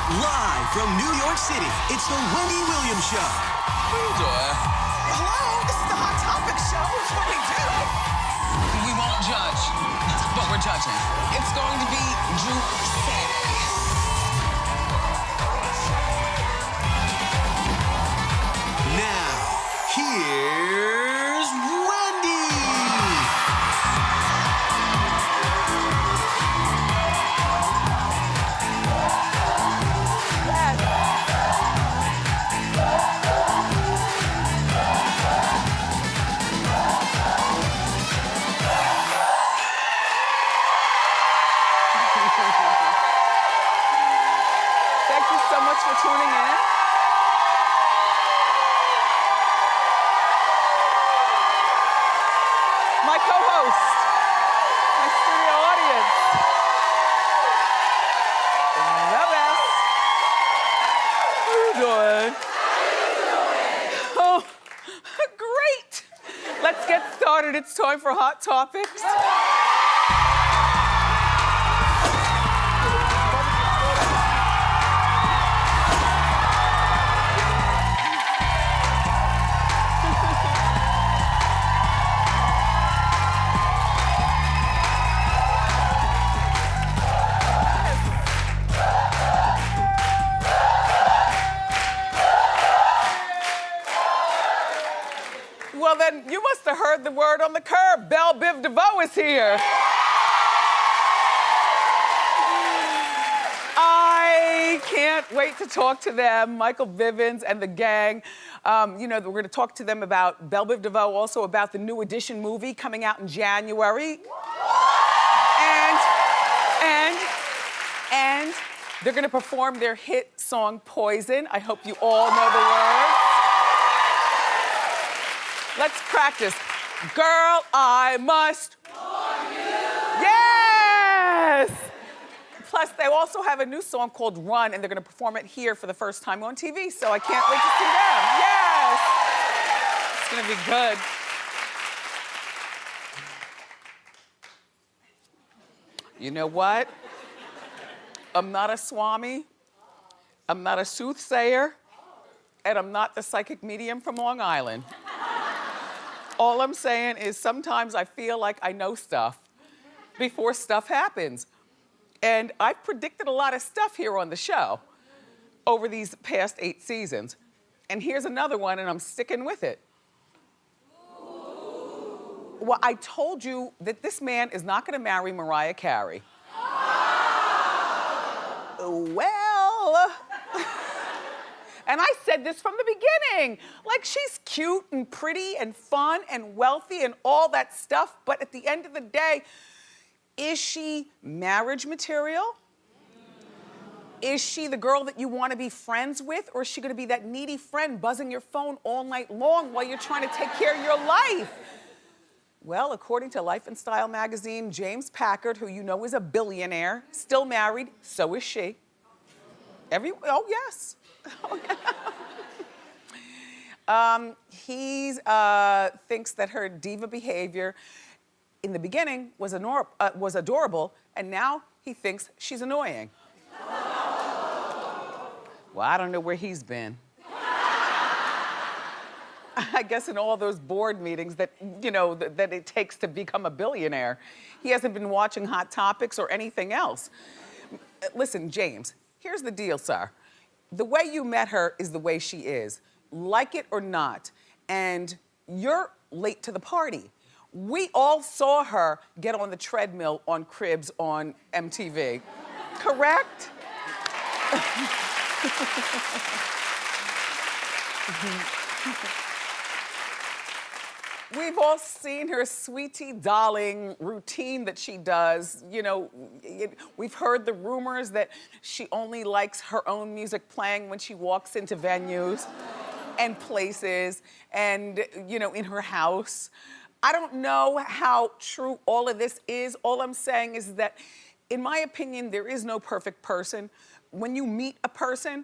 Live from New York City, it's the Wendy Williams Show. Hello, this is the Hot Topic Show. It's what we do. We won't judge, but we're judging. It's going to be juicy. Now, here's Wendy. Thank you so much for tuning in. My co-host, my studio audience, the best. How you doing? Oh, great. Let's get started. It's time for Hot Topics. Well, then you must have heard the word on the curb. Belle Biv DeVoe is here. I can't wait to talk to them, Michael Vivens and the gang. You know, we're going to talk to them about Belle Biv DeVoe, also about the New Edition movie coming out in January. And they're going to perform their hit song, Poison. I hope you all know the words. Let's practice. Girl, I must warn you. Yes! Plus, they also have a new song called Run, and they're gonna perform it here for the first time on TV, so I can't wait to see them. Yes! It's gonna be good. You know what? I'm not a swami, I'm not a soothsayer, and I'm not the psychic medium from Long Island. All I'm saying is sometimes I feel like I know stuff before stuff happens. And I've predicted a lot of stuff here on the show over these past 8 seasons. And here's another one, and I'm sticking with it. Well, I told you that this man is not gonna marry Mariah Carey. Well... And I said this from the beginning. Like, she's cute and pretty and fun and wealthy and all that stuff, but at the end of the day, is she marriage material? Is she the girl that you want to be friends with, or is she gonna be that needy friend buzzing your phone all night long while you're trying to take care of your life? Well, according to Life and Style magazine, James Packard, who you know is a billionaire, still married, so is she. Oh, yes. He thinks that her diva behavior in the beginning was adorable, and now he thinks she's annoying. Well, I don't know where he's been. I guess in all those board meetings that, you know, that it takes to become a billionaire. He hasn't been watching Hot Topics or anything else. Listen, James, here's the deal, sir. The way you met her is the way she is, like it or not, and you're late to the party. We all saw her get on the treadmill on Cribs on MTV, correct? We've all seen her sweetie darling routine that she does. You know, we've heard the rumors that she only likes her own music playing when she walks into venues and places and, you know, in her house. I don't know how true all of this is. All I'm saying is that, in my opinion, there is no perfect person. When you meet a person,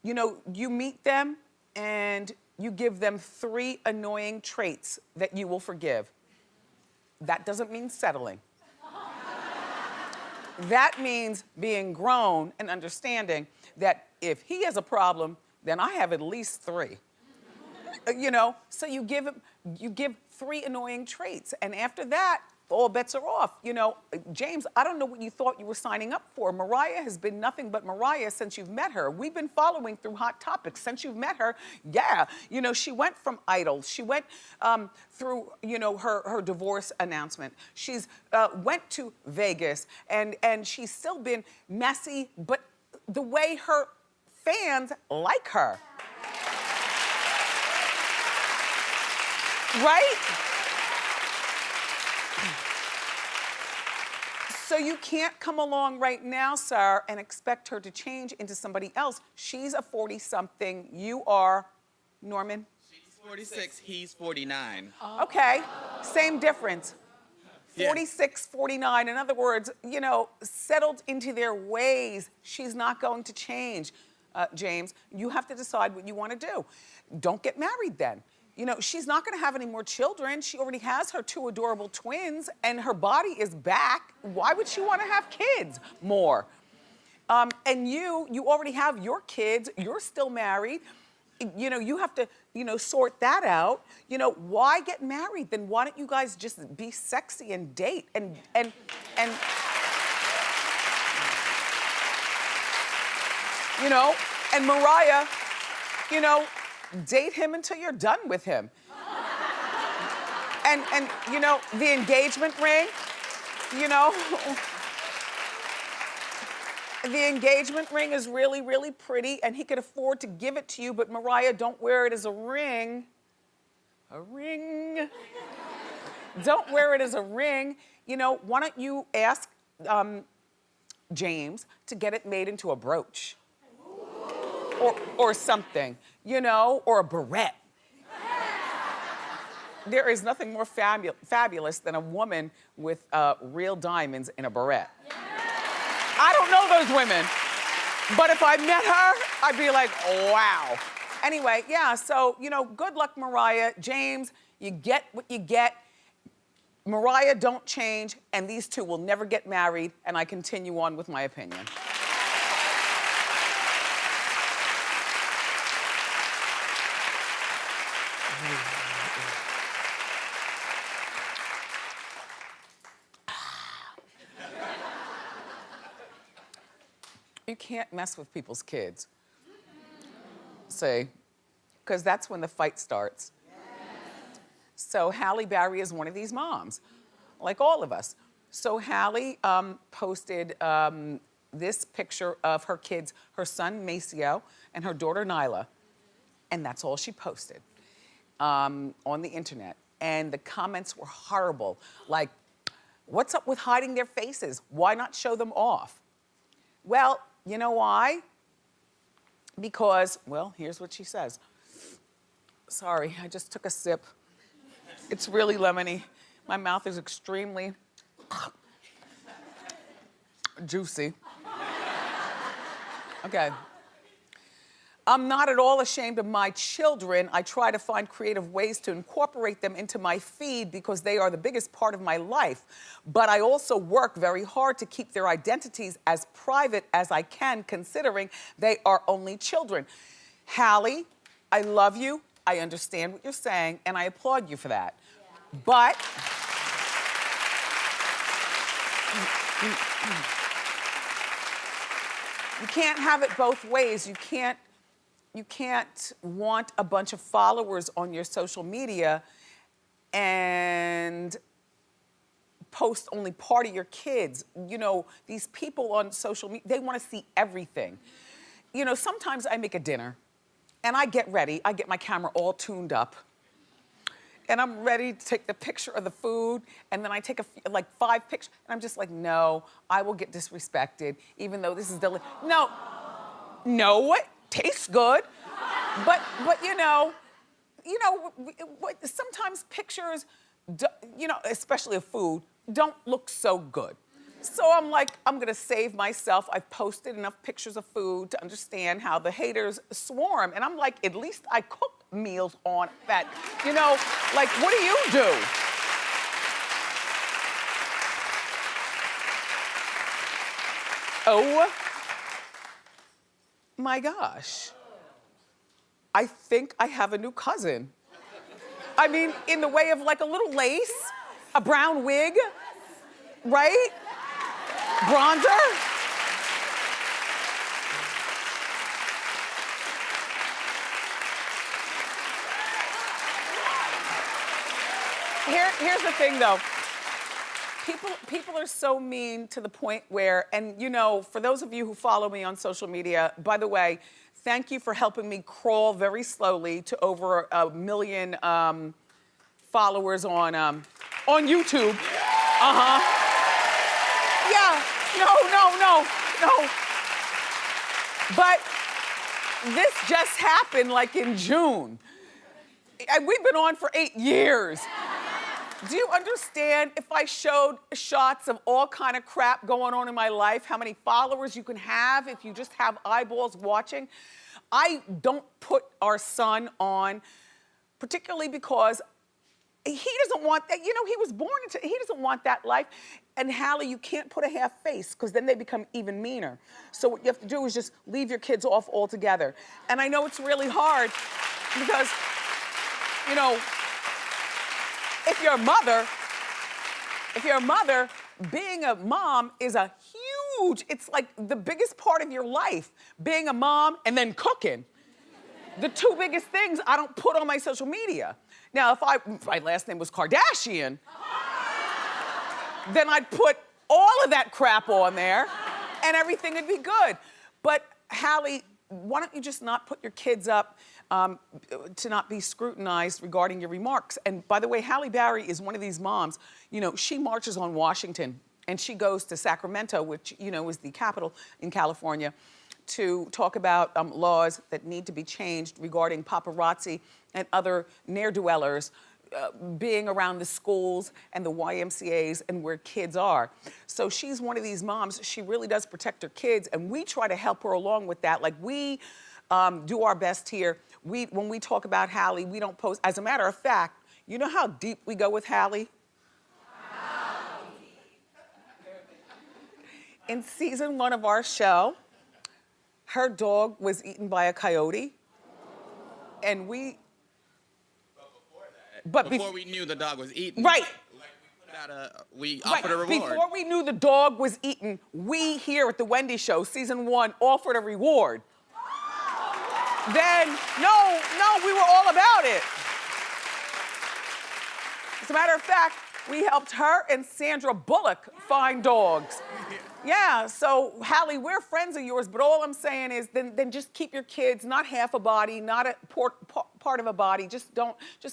you know, you meet them and you give them 3 annoying traits that you will forgive. That doesn't mean settling. that means being grown and understanding that if he has a problem, then I have at least 3. You know, so you give 3 annoying traits, and after that, all bets are off. You know, James, I don't know what you thought you were signing up for. Mariah has been nothing but Mariah since you've met her. We've been following through Hot Topics since you've met her. Yeah, you know, she went from Idol. She went through, you know, her divorce announcement. She's went to Vegas, and she's still been messy, but the way her fans like her. Right? So you can't come along right now, sir, and expect her to change into somebody else. She's a 40-something. You are, Norman? She's 46, he's 49. Okay, same difference. Yeah. 46, 49. In other words, you know, settled into their ways. She's not going to change, James. You have to decide what you want to do. Don't get married then. You know, she's not gonna have any more children. She already has her 2 adorable twins and her body is back. Why would she wanna have kids more? And you already have your kids, you're still married. You know, you have to, you know, sort that out. You know, why get married? Then why don't you guys just be sexy and date and you know, and Mariah, you know, date him until you're done with him. And you know, the engagement ring, you know, the engagement ring is really, really pretty and he could afford to give it to you, but Mariah, don't wear it as a ring. A ring. Don't wear it as a ring. You know, why don't you ask James to get it made into a brooch? Or something, you know, or a barrette. There is nothing more fabulous than a woman with real diamonds in a barrette. I don't know those women, but if I met her, I'd be like, wow. Anyway, yeah, so, you know, good luck, Mariah. James, you get what you get. Mariah, don't change, and these 2 will never get married, and I continue on with my opinion. You can't mess with people's kids. See, because that's when the fight starts. So Halle Berry is one of these moms, like all of us. So Halle posted this picture of her kids, her son Maceo and her daughter Nyla, and that's all she posted on the internet. And the comments were horrible, like, what's up with hiding their faces? Why not show them off? Well, you know why? Because, well, here's what she says. Sorry, I just took a sip. It's really lemony. My mouth is extremely juicy. Okay. I'm not at all ashamed of my children. I try to find creative ways to incorporate them into my feed because they are the biggest part of my life. But I also work very hard to keep their identities as private as I can, considering they are only children. Halle, I love you. I understand what you're saying, and I applaud you for that. Yeah. But you can't have it both ways. You can't want a bunch of followers on your social media and post only part of your kids. You know, these people on social media, they want to see everything. You know, sometimes I make a dinner and I get ready. I get my camera all tuned up and I'm ready to take the picture of the food, and then I take like 5 pictures, and I'm just like, no, I will get disrespected, even though this is delicious. No, it tastes good, but you know, sometimes pictures, you know, especially of food, don't look so good. So I'm like, I'm gonna save myself. I've posted enough pictures of food to understand how the haters swarm. And I'm like, at least I cook meals on that. You know, like, what do you do? Oh my gosh. I think I have a new cousin. I mean, in the way of like a little lace, a brown wig, right? Bronzer. Here's the thing though. People are so mean to the point where, and you know, for those of you who follow me on social media, by the way, thank you for helping me crawl very slowly to over 1 million followers on YouTube. Yeah, no. But this just happened like in June. We've been on for 8 years. Do you understand if I showed shots of all kind of crap going on in my life, how many followers you can have if you just have eyeballs watching? I don't put our son on, particularly because he doesn't want that. You know, he was born into, he doesn't want that life. And Halle, you can't put a half face because then they become even meaner. So what you have to do is just leave your kids off altogether. And I know it's really hard because, you know, if you're a mother, being a mom is a huge, it's like the biggest part of your life. Being a mom and then cooking. The two biggest things I don't put on my social media. Now, if my last name was Kardashian, then I'd put all of that crap on there and everything would be good. But Halle, why don't you just not put your kids up to not be scrutinized regarding your remarks? And by the way, Halle Berry is one of these moms, you know, she marches on Washington and she goes to Sacramento, which, you know, is the capital in California, to talk about laws that need to be changed regarding paparazzi and other ne'er-do-wellers being around the schools and the YMCAs and where kids are. So she's one of these moms, she really does protect her kids, and we try to help her along with that. Like we do our best here. When we talk about Halle, we don't post. As a matter of fact, you know how deep we go with Halle? In season 1 of our show, her dog was eaten by a coyote, and we. But before we knew the dog was eaten. Right. We offered a reward. Before we knew the dog was eaten, we here at the Wendy Show, season 1, offered a reward. Then, no, we were all about it. As a matter of fact, we helped her and Sandra Bullock find dogs. Yeah, so Halle, we're friends of yours, but all I'm saying is then just keep your kids, not half a body, not a part of a body. Just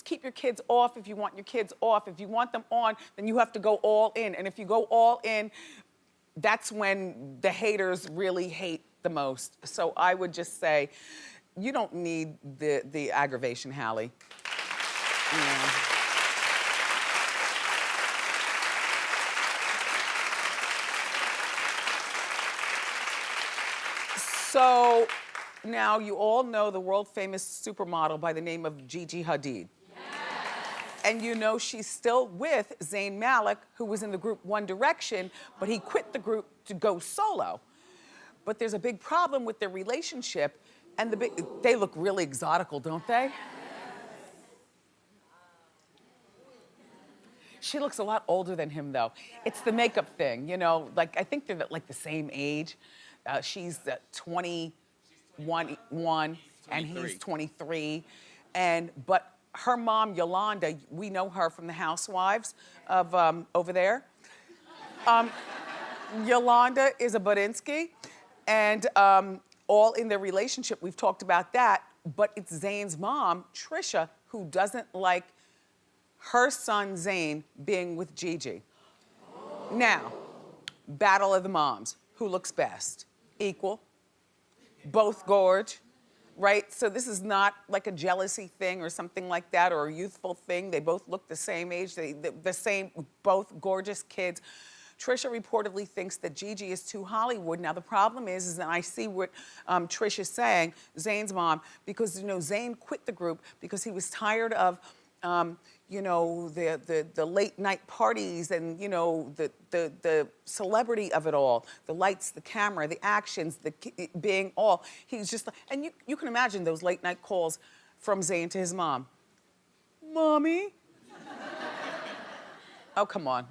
keep your kids off if you want your kids off. If you want them on, then you have to go all in. And if you go all in, that's when the haters really hate the most. So I would just say, you don't need the aggravation, Halle. Yeah. So now you all know the world famous supermodel by the name of Gigi Hadid. Yes. And you know she's still with Zayn Malik, who was in the group One Direction, but he quit the group to go solo. But there's a big problem with their relationship, and they look really exotical, don't they? She looks a lot older than him, though. It's the makeup thing, you know, like I think they're like the same age. She's 21 and he's 23. But her mom, Yolanda, we know her from the Housewives of over there. Yolanda is a Badinsky, and all in their relationship, we've talked about that, but it's Zayn's mom, Trisha, who doesn't like her son, Zayn, being with Gigi. Now, battle of the moms. Who looks best? Equal, both gorge, right? So this is not like a jealousy thing or something like that, or a youthful thing. They both look the same age, the same, both gorgeous kids. Trisha reportedly thinks that Gigi is too Hollywood. Now the problem is that I see what Trish is saying, Zayn's mom, because you know Zayn quit the group because he was tired of you know, the late night parties and, you know, the celebrity of it all, the lights, the camera, the actions, being all. He's just, and you can imagine those late night calls from Zayn to his mom. Mommy? Oh, come on.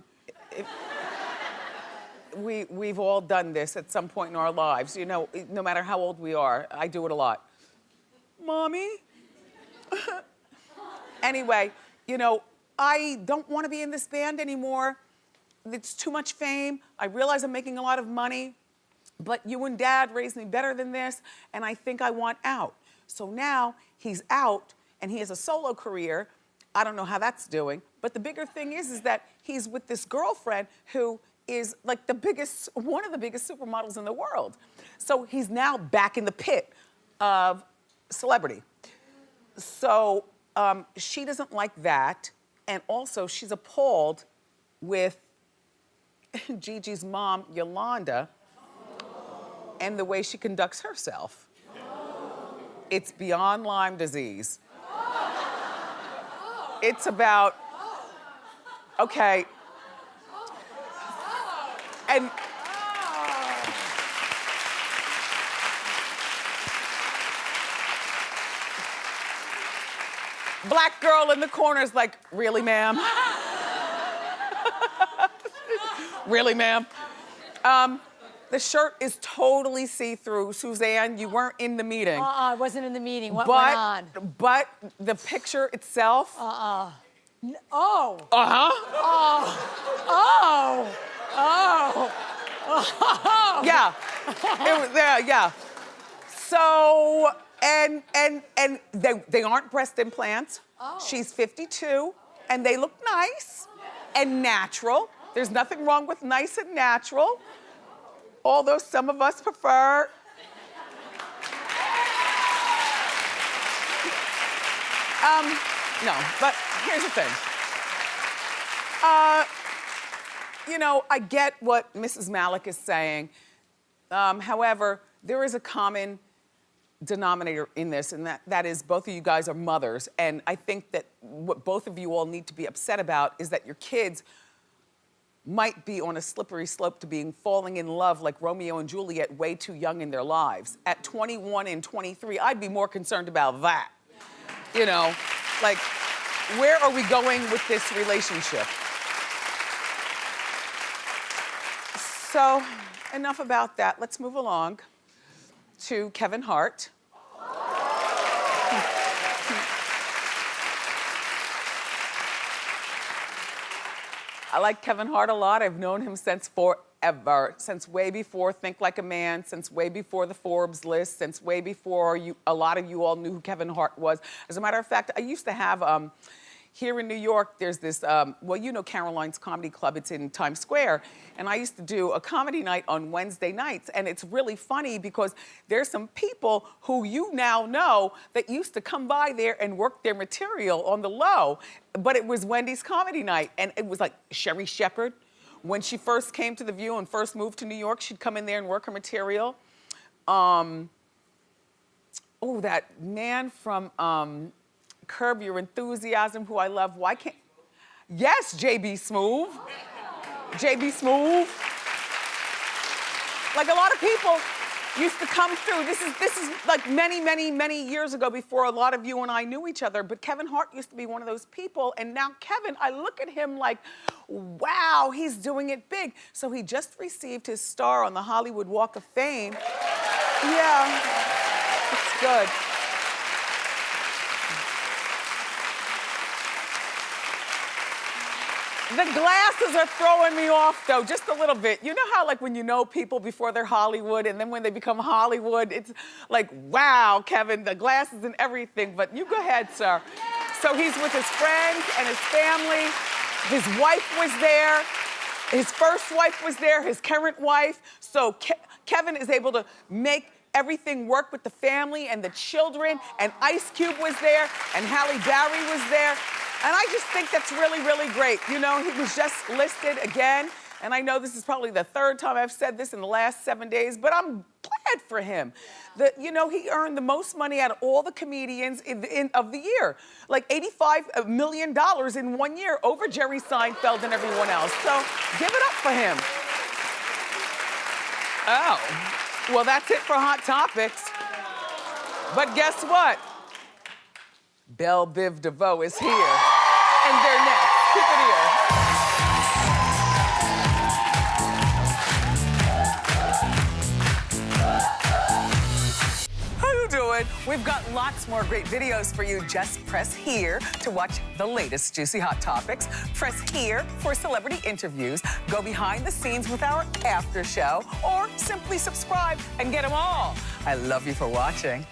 We've all done this at some point in our lives, you know, no matter how old we are. I do it a lot. Mommy? Anyway, you know, I don't want to be in this band anymore. It's too much fame. I realize I'm making a lot of money, but you and Dad raised me better than this, and I think I want out. So now he's out, and he has a solo career. I don't know how that's doing, but the bigger thing is that he's with this girlfriend who is like one of the biggest supermodels in the world. So he's now back in the pit of celebrity. So she doesn't like that. And also she's appalled with Gigi's mom, Yolanda, and the way she conducts herself. It's beyond Lyme disease. It's about, okay. And black girl in the corner is like, really, ma'am? Really, ma'am? The shirt is totally see-through. Suzanne, you weren't in the meeting. I wasn't in the meeting. What went on? But the picture itself. Oh. Uh-huh. Oh. Yeah. It was there, yeah. So, and they aren't breast implants. Oh. She's 52, and they look nice and natural. There's nothing wrong with nice and natural, although some of us prefer. No, but here's the thing. You know, I get what Mrs. Malik is saying. However, there is a common denominator in this, and that is both of you guys are mothers. And I think that what both of you all need to be upset about is that your kids might be on a slippery slope to falling in love like Romeo and Juliet way too young in their lives. At 21 and 23, I'd be more concerned about that. You know, like, where are we going with this relationship? So, enough about that. Let's move along to Kevin Hart. I like Kevin Hart a lot. I've known him since forever, since way before Think Like a Man, since way before the Forbes list, since way before a lot of you all knew who Kevin Hart was. As a matter of fact, I used to have, here in New York, there's this, well, you know Caroline's Comedy Club, it's in Times Square, and I used to do a comedy night on Wednesday nights, and it's really funny because there's some people who you now know that used to come by there and work their material on the low, but it was Wendy's comedy night, and it was like Sherry Shepherd. When she first came to The View and first moved to New York, she'd come in there and work her material. Oh, that man from, Curb Your Enthusiasm, who I love. Why can't... Yes, JB Smoove. JB Smoove. Like, a lot of people used to come through. This is like many years ago before a lot of you and I knew each other, but Kevin Hart used to be one of those people, and now Kevin, I look at him like, wow, he's doing it big. So he just received his star on the Hollywood Walk of Fame. Yeah, it's good. The glasses are throwing me off, though, just a little bit. You know how, like, when you know people before they're Hollywood, and then when they become Hollywood, it's like, wow, Kevin, the glasses and everything. But you go ahead, sir. So he's with his friends and his family. His wife was there. His first wife was there, his current wife. So Kevin is able to make everything work with the family and the children. And Ice Cube was there, and Halle Berry was there. And I just think that's really great. You know, he was just listed again, and I know this is probably the third time I've said this in the last 7 days, but I'm glad bad for him. He earned the most money out of all the comedians of the year. Like $85 million in 1 year over Jerry Seinfeld and everyone else. So give it up for him. Oh, well, that's it for Hot Topics. But guess what? Belle Biv DeVoe is here. And they're next. Keep it here. How you doing? We've got lots more great videos for you. Just press here to watch the latest juicy Hot Topics. Press here for celebrity interviews. Go behind the scenes with our after show. Or simply subscribe and get them all. I love you for watching.